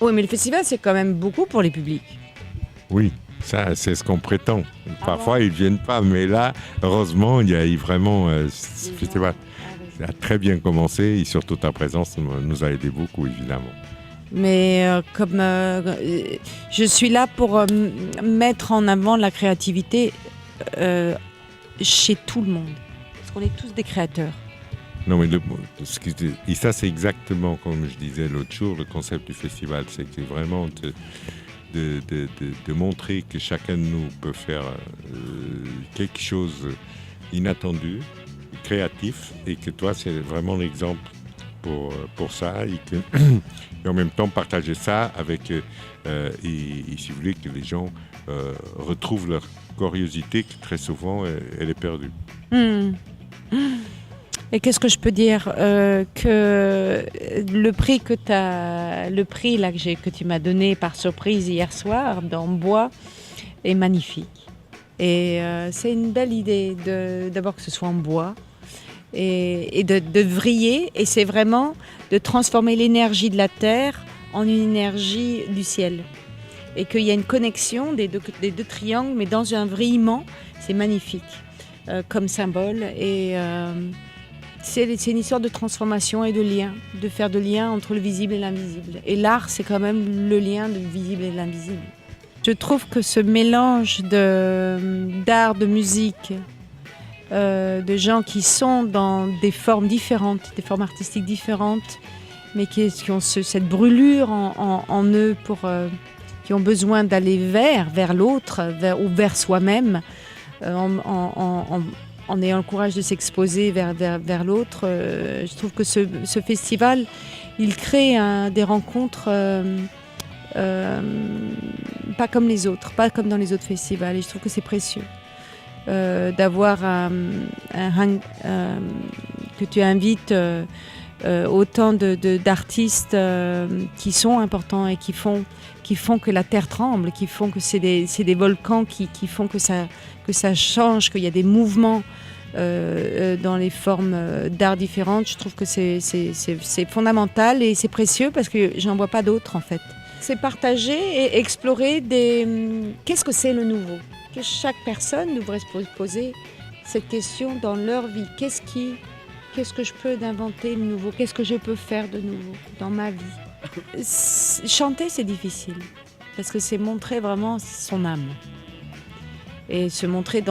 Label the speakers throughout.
Speaker 1: Oui, mais le festival, c'est quand même beaucoup pour les publics.
Speaker 2: Oui, ça, c'est ce qu'on prétend.
Speaker 1: Ah
Speaker 2: Parfois,
Speaker 1: bon?
Speaker 2: ils ne viennent pas, mais là, heureusement, il y a eu vraiment ce
Speaker 1: Les
Speaker 2: festival.
Speaker 1: gens. Ah oui.
Speaker 2: Ça a très bien commencé et surtout ta présence nous a aidé beaucoup, évidemment.
Speaker 1: Mais comme je suis là pour mettre en avant la créativité euh, chez tout le monde. Parce qu'on est tous des créateurs.
Speaker 2: Non, mais et ça, c'est exactement comme je disais l'autre jour, le concept du festival, c'est que c'est vraiment de montrer que chacun de nous peut faire quelque chose inattendu, créatif, et que toi, c'est vraiment l'exemple pour ça, et en même temps partager ça avec, et si vous voulez, que les gens retrouvent leur curiosité, qui très souvent, elle est perdue.
Speaker 1: Hmm. Et qu'est-ce que je peux dire que le prix là que tu m'as donné par surprise hier soir dans Bois est magnifique. Et c'est une belle idée d'abord que ce soit en bois et de vriller. Et c'est vraiment de transformer l'énergie de la terre en une énergie du ciel. Et qu'il y a une connexion des deux triangles, mais dans un vrillement, c'est magnifique comme symbole. Et c'est une histoire de transformation et de lien, de faire de lien entre le visible et l'invisible. Et l'art, c'est quand même le lien du visible et de l'invisible. Je trouve que ce mélange d'art, de musique, de gens qui sont dans des formes différentes, des formes artistiques différentes, mais qui ont cette brûlure en eux, qui ont besoin d'aller vers l'autre ou vers soi-même, en ayant le courage de s'exposer vers l'autre. Je trouve que ce festival, il crée des rencontres pas comme les autres, pas comme dans les autres festivals. Et je trouve que c'est précieux d'avoir que tu invites autant d'artistes qui sont importants et qui font que la terre tremble, qui font que c'est des volcans qui font que ça change, qu'il y a des mouvements dans les formes d'art différentes. Je trouve que c'est fondamental et c'est précieux parce que j'en vois pas d'autres en fait. C'est partager et explorer qu'est-ce que c'est le nouveau. Que chaque personne devrait se poser cette question dans leur vie. Qu'est-ce que je peux d'inventer de nouveau? Qu'est-ce que je peux faire de nouveau dans ma vie? Chanter, c'est difficile parce que c'est montrer vraiment son âme. Et se montrer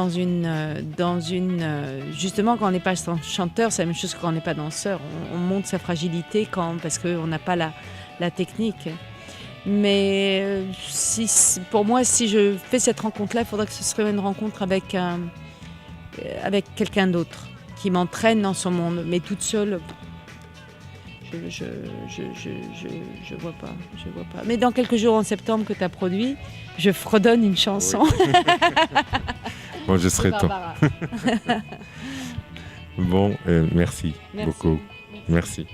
Speaker 1: justement, quand on n'est pas chanteur, c'est la même chose que quand on n'est pas danseur. On montre sa fragilité parce qu'on n'a pas la technique. Mais pour moi, si je fais cette rencontre-là, il faudrait que ce soit une rencontre avec quelqu'un d'autre qui m'entraîne dans son monde. Mais toute seule, je vois pas. Mais dans quelques jours en septembre que tu as produit, je fredonne une chanson.
Speaker 2: Oui. Bon, je serai temps. Bon, merci beaucoup. Merci.